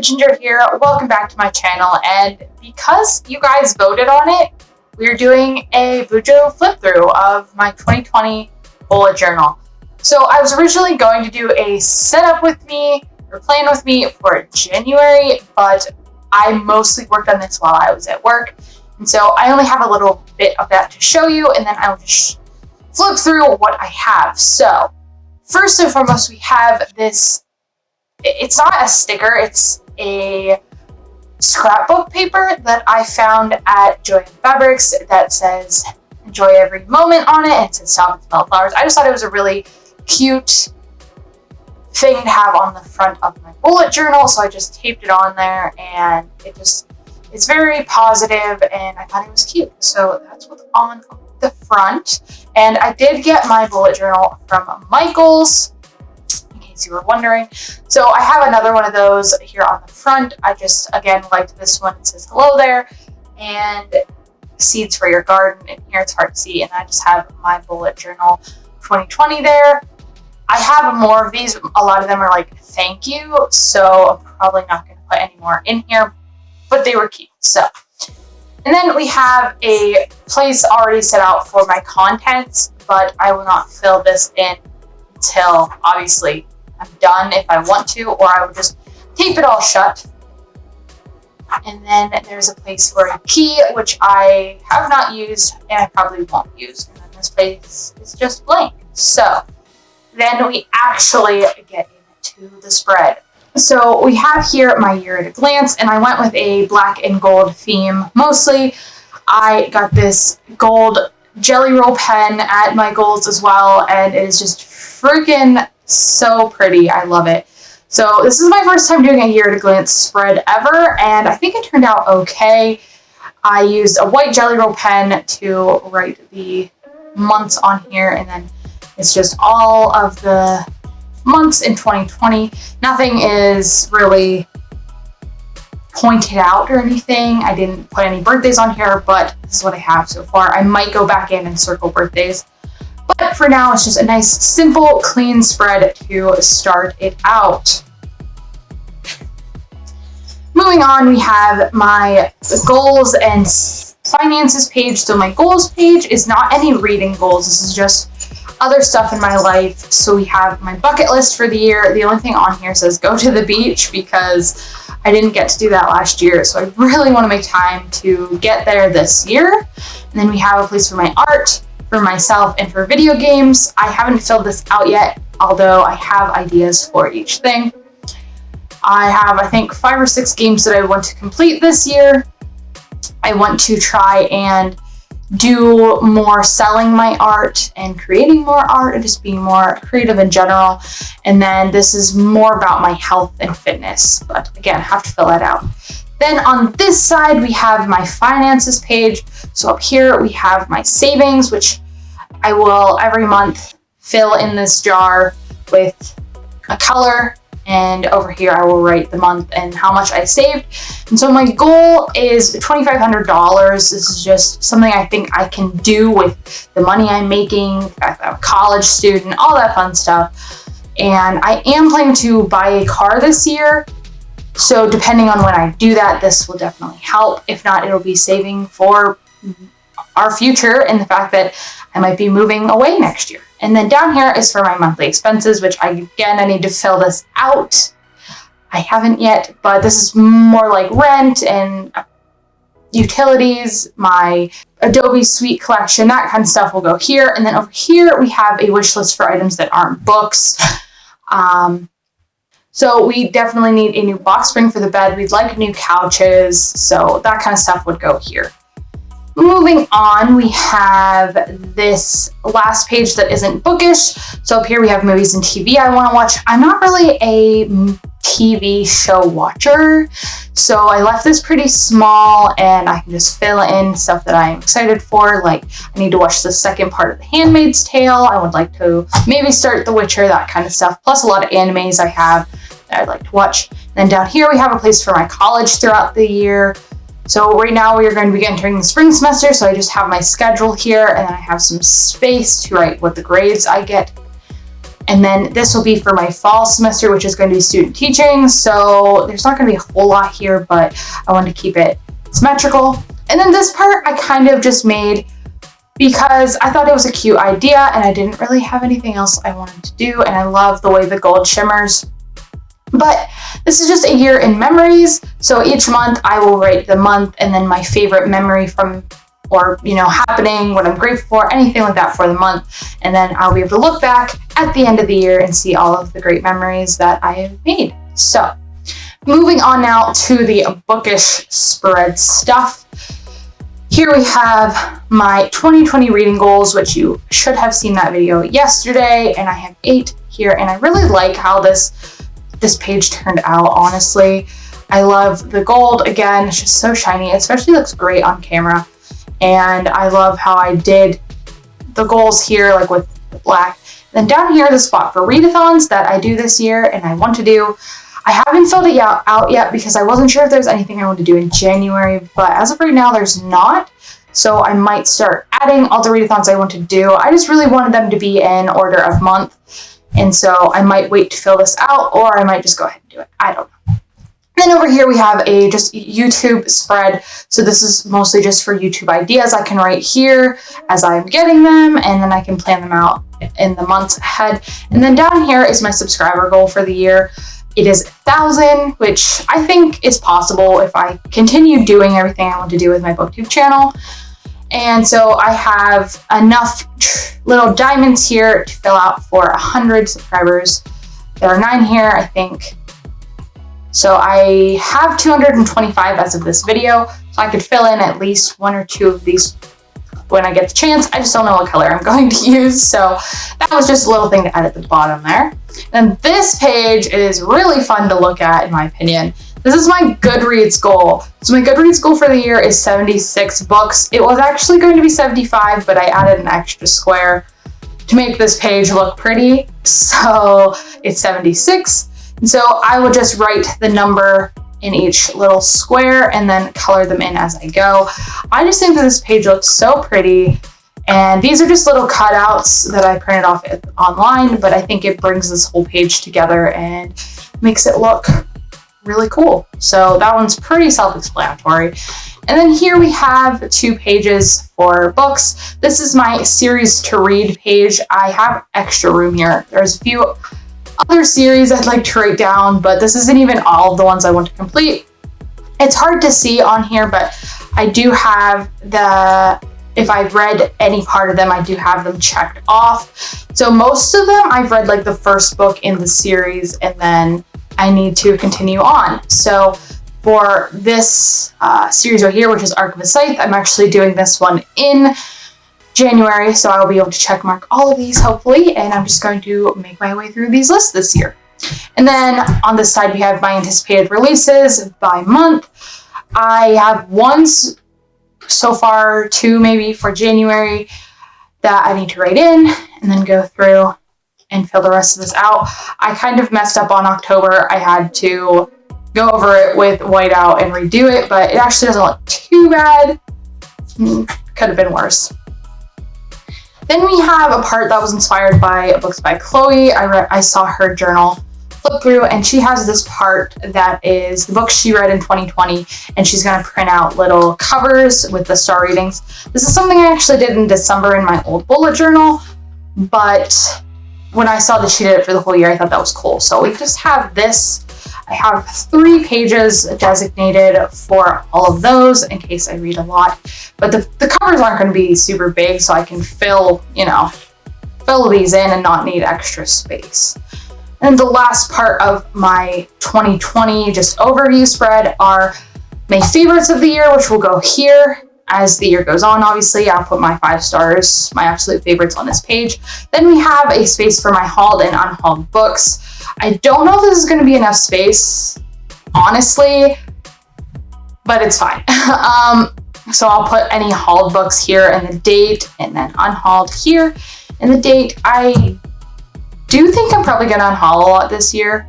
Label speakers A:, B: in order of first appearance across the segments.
A: Ginger here. Welcome back to my channel, and because you guys voted on it, we're doing a BUJO flip through of my 2020 bullet journal. So I was originally going to do a setup with me or plan with me for January, but I mostly worked on this while I was at work, and so I only have a little bit of that to show you, and then I'll just flip through what I have. So first and foremost, we have this. It's not a sticker, it's a scrapbook paper that I found at Joy and Fabrics that says enjoy every moment on it, and it says stop and smell flowers. I just thought it was a really cute thing to have on the front of my bullet journal, so I just taped it on there, and it's very positive, and I thought it was cute. So that's what's on the front. And I did get my bullet journal from Michael's, you were wondering. So I have another one of those here on the front. I just, again, liked this one. It says hello there, and seeds for your garden. And here it's hard to see, and I just have my bullet journal 2020 there. I have more of these. A lot of them are like thank you, so I'm probably not going to put any more in here, but they were cute. So, and then we have a place already set out for my contents, but I will not fill this in until obviously I'm done if I want to, or I would just tape it all shut. And then there's a place for a key, which I have not used and I probably won't use. And then this place is just blank. So then we actually get into the spread. So we have here my year at a glance, and I went with a black and gold theme mostly. I got this gold jelly roll pen at Michael's as well, and it is just freaking so pretty. I love it. So this is my first time doing a year at a glance spread ever, and I think it turned out okay. I used a white jelly roll pen to write the months on here, and then it's just all of the months in 2020. Nothing is really pointed out or anything. I didn't put any birthdays on here, but this is what I have so far. I might go back in and circle birthdays. But for now, it's just a nice, simple, clean spread to start it out. Moving on, we have my goals and finances page. So my goals page is not any reading goals. This is just other stuff in my life. So we have my bucket list for the year. The only thing on here says go to the beach because I didn't get to do that last year. So I really want to make time to get there this year. And then we have a place for my art, for myself, and for video games. I haven't filled this out yet, although I have ideas for each thing. I have, I think, 5 or 6 games that I want to complete this year. I want to try and do more selling my art and creating more art and just being more creative in general. And then this is more about my health and fitness, but again, I have to fill that out. Then on this side, we have my finances page. So up here, we have my savings, which I will every month fill in this jar with a color. And over here, I will write the month and how much I saved. And so my goal is $2,500. This is just something I think I can do with the money I'm making, the fact that I'm a college student, all that fun stuff. And I am planning to buy a car this year. So depending on when I do that, this will definitely help. If not, it'll be saving for our future and the fact that I might be moving away next year. And then down here is for my monthly expenses, which I need to fill this out. I haven't yet, but this is more like rent and utilities, my Adobe Suite collection, that kind of stuff will go here. And then over here, we have a wish list for items that aren't books. So we definitely need a new box spring for the bed. We'd like new couches. So that kind of stuff would go here. Moving on, we have this last page that isn't bookish. So up here we have movies and TV I want to watch. I'm not really a TV show watcher, so I left this pretty small and I can just fill in stuff that I'm excited for. Like I need to watch the second part of The Handmaid's Tale. I would like to maybe start The Witcher, that kind of stuff. Plus a lot of animes I have that I'd like to watch. And then down here we have a place for my college throughout the year. So right now we are going to be entering the spring semester, so I just have my schedule here, and then I have some space to write what the grades I get. And then this will be for my fall semester, which is going to be student teaching. So there's not going to be a whole lot here, but I wanted to keep it symmetrical. And then this part I kind of just made because I thought it was a cute idea and I didn't really have anything else I wanted to do. And I love the way the gold shimmers. But this is just a year in memories. So each month I will write the month and then my favorite memory from, or, you know, happening, what I'm grateful for, anything like that for the month. And then I'll be able to look back at the end of the year and see all of the great memories that I have made. So moving on now to the bookish spread stuff. Here we have my 2020 reading goals, which you should have seen that video yesterday. And I have 8 here. And I really like how this page turned out, honestly. I love the gold. Again, it's just so shiny. It especially looks great on camera. And I love how I did the goals here, like with the black. Then down here, the spot for readathons that I do this year and I want to do. I haven't filled it out yet because I wasn't sure if there's anything I want to do in January, but as of right now, there's not. So I might start adding all the readathons I want to do. I just really wanted them to be in order of month. And so I might wait to fill this out, or I might just go ahead and do it. I don't know. Then over here we have a just YouTube spread. So this is mostly just for YouTube ideas I can write here as I'm getting them, and then I can plan them out in the months ahead. And then down here is my subscriber goal for the year. It is 1,000, which I think is possible if I continue doing everything I want to do with my BookTube channel. And so I have enough little diamonds here to fill out for 100 subscribers. There are 9 here, I think. So I have 225 as of this video, so I could fill in at least 1 or 2 of these when I get the chance. I just don't know what color I'm going to use, so that was just a little thing to add at the bottom there. And this page is really fun to look at, in my opinion. This is my Goodreads goal. So my Goodreads goal for the year is 76 books. It was actually going to be 75, but I added an extra square to make this page look pretty. So it's 76. And so I will just write the number in each little square and then color them in as I go. I just think that this page looks so pretty. And these are just little cutouts that I printed off online, but I think it brings this whole page together and makes it look really cool. So that one's pretty self-explanatory. And then here we have 2 pages for books. This is my series to read page. I have extra room here. There's a few other series I'd like to write down, but this isn't even all of the ones I want to complete. It's hard to see on here, but I do have if I've read any part of them, I do have them checked off. So most of them, I've read like the first book in the series, and then I need to continue on. So for this series right here, which is Arc of a Scythe, I'm actually doing this one in January, so I will be able to check mark all of these hopefully, and I'm just going to make my way through these lists this year. And then on this side, we have my anticipated releases by month. I have ones so far, 2 maybe for January that I need to write in and then go through and fill the rest of this out. I kind of messed up on October. I had to go over it with whiteout and redo it, but it actually doesn't look too bad. Could have been worse. Then we have a part that was inspired by books by Chloe. I saw her journal flip through, and she has this part that is the book she read in 2020, and she's going to print out little covers with the star ratings. This is something I actually did in December in my old bullet journal, but when I saw that she did it for the whole year, I thought that was cool. So we just have this. I have 3 pages designated for all of those in case I read a lot, but the covers aren't going to be super big, so I can fill these in and not need extra space. And the last part of my 2020 just overview spread are my favorites of the year, which will go here. As the year goes on, obviously, I'll put my 5 stars, my absolute favorites on this page. Then we have a space for my hauled and unhauled books. I don't know if this is going to be enough space, honestly, but it's fine. So I'll put any hauled books here and the date, and then unhauled here and the date. I do think I'm probably going to unhaul a lot this year,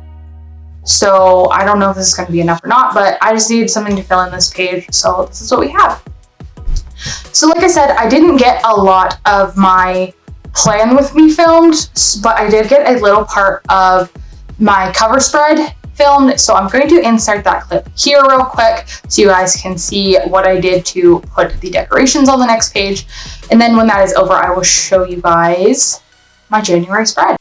A: so I don't know if this is going to be enough or not, but I just need something to fill in this page, so this is what we have. So like I said, I didn't get a lot of my Plan With Me filmed, but I did get a little part of my cover spread filmed, so I'm going to insert that clip here real quick so you guys can see what I did to put the decorations on the next page. And then when that is over, I will show you guys my January spread.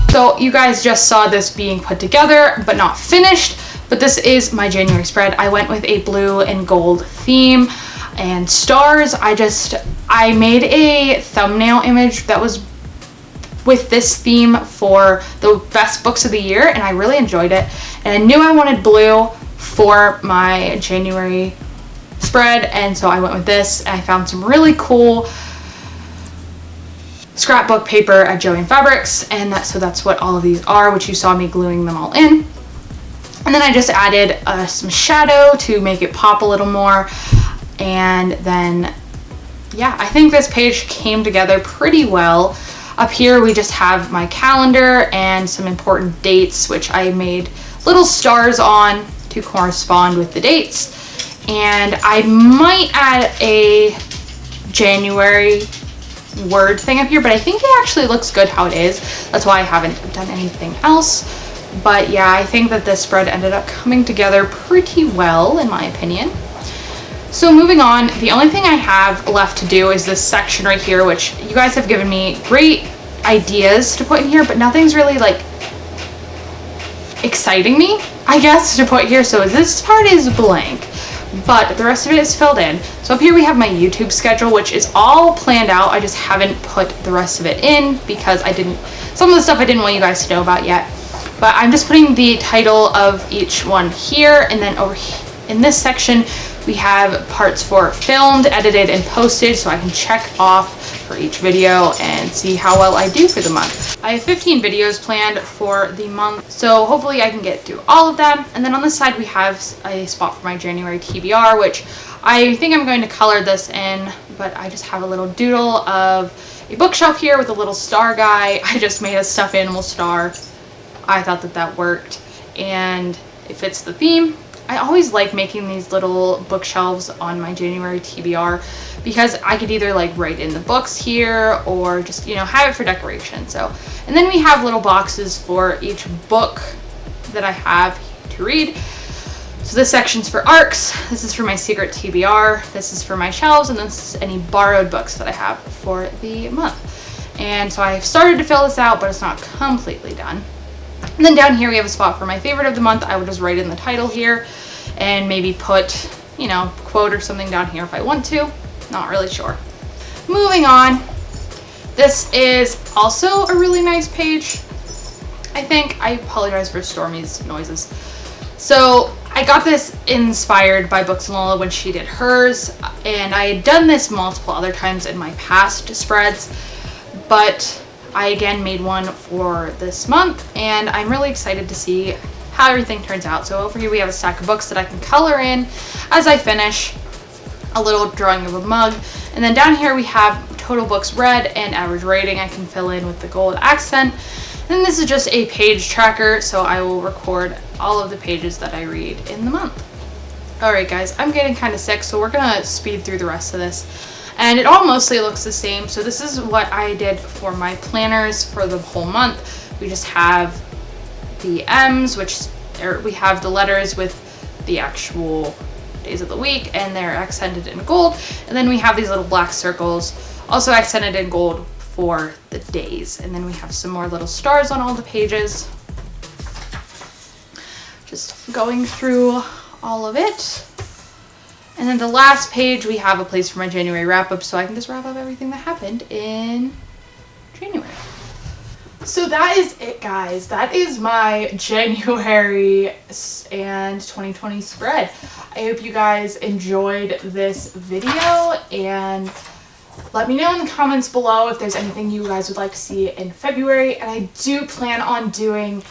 A: So you guys just saw this being put together, but not finished. But this is my January spread. I went with a blue and gold theme and stars. I made a thumbnail image that was with this theme for the best books of the year, and I really enjoyed it. And I knew I wanted blue for my January spread, and so I went with this. I found some really cool scrapbook paper at Joann Fabrics, and so that's what all of these are, which you saw me gluing them all in. And then I just added some shadow to make it pop a little more. And then, yeah, I think this page came together pretty well. Up here we just have my calendar and some important dates, which I made little stars on to correspond with the dates. And I might add a January word thing up here, but I think it actually looks good how it is. That's why I haven't done anything else. But yeah, I think that this spread ended up coming together pretty well in my opinion. So moving on, the only thing I have left to do is this section right here, which you guys have given me great ideas to put in here, but nothing's really like exciting me, I guess, to put here. So this part is blank, but the rest of it is filled in. So up here we have my YouTube schedule, which is all planned out. I just haven't put the rest of it in because some of the stuff I didn't want you guys to know about yet. But I'm just putting the title of each one here, and then over here in this section we have parts for filmed, edited, and posted, so I can check off for each video and see how well I do for the month. I have 15 videos planned for the month, so hopefully I can get through all of them. And then on the side we have a spot for my January TBR, which I think I'm going to color this in, but I just have a little doodle of a bookshelf here with a little star guy. I just made a stuffed animal star. I thought that worked and it fits the theme. I always like making these little bookshelves on my January TBR because I could either like write in the books here or just, you know, have it for decoration. So, and then we have little boxes for each book that I have to read. So this section's for ARCs, this is for my secret TBR, this is for my shelves, and this is any borrowed books that I have for the month. And so I've started to fill this out, but it's not completely done. And then down here we have a spot for my favorite of the month. I would just write in the title here and maybe put, you know, quote or something down here if I want to. Not really sure. Moving on. This is also a really nice page, I think. I apologize for Stormy's noises. So I got this inspired by Books and Lola when she did hers, and I had done this multiple other times in my past spreads, but I again made one for this month, and I'm really excited to see how everything turns out. So over here we have a stack of books that I can color in as I finish, a little drawing of a mug, and then down here we have total books read and average rating I can fill in with the gold accent. And this is just a page tracker, so I will record all of the pages that I read in the month. Alright guys, I'm getting kind of sick, so we're gonna speed through the rest of this. And it all mostly looks the same. So this is what I did for my planners for the whole month. We just have the M's, we have the letters with the actual days of the week, and they're accented in gold. And then we have these little black circles, also accented in gold for the days. And then we have some more little stars on all the pages. Just going through all of it. And then the last page, we have a place for my January wrap-up, so I can just wrap up everything that happened in January. So that is it, guys. That is my January and 2020 spread. I hope you guys enjoyed this video, and let me know in the comments below if there's anything you guys would like to see in February. And I do plan on doing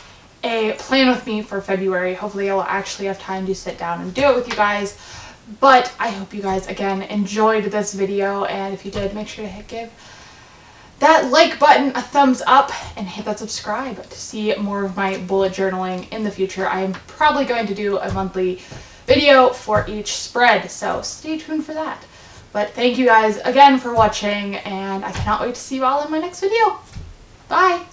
A: a plan with me for February. Hopefully I will actually have time to sit down and do it with you guys. But I hope you guys, again, enjoyed this video, and if you did, make sure to give that like button a thumbs up and hit that subscribe to see more of my bullet journaling in the future. I am probably going to do a monthly video for each spread, so stay tuned for that. But thank you guys again for watching, and I cannot wait to see you all in my next video. Bye!